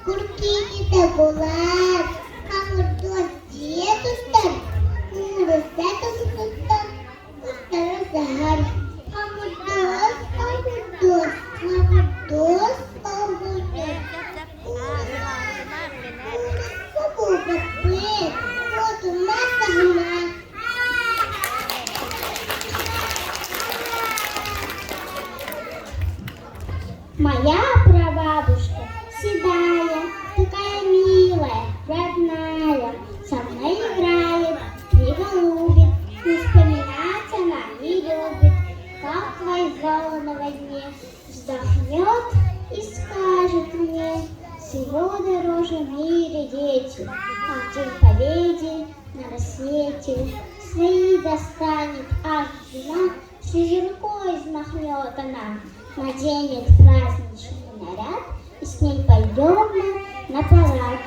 Курки табулар, хамурдос диетустар, умурустатус тустар, устарус захар. Хамурдос, хамурдос, хамурдос, хамурдос. Побупат пыт, вот у нас сагна. Моя прабабушка седая, такая милая, родная, со мной играет, книгу любит, но вспоминать она не любит, как война на войне вздохнет и скажет мне: всего дороже в мире дети, а в день победы на рассвете свои достанет аж вина, снежинкой взмахнет она, наденет праздничный наряд, и с ней пойдем мы на парад.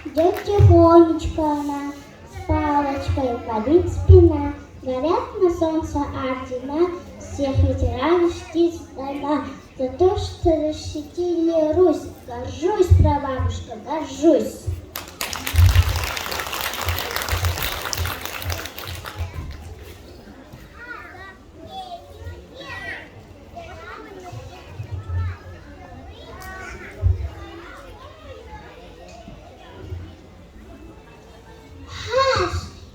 Идет тихонечко она, с палочкой болит спина, горят на солнце ордена, всех ветеранов чтит страна за то, что защитили Русь. Горжусь, прабабушка, горжусь.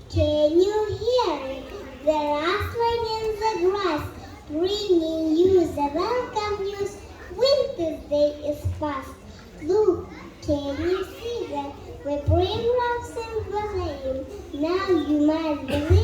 Can you hear it? The rustling in the grass, bringing you the welcome news. Winter's day is past. Look, can you see that? We bring rocks in the lane. Now you must believe.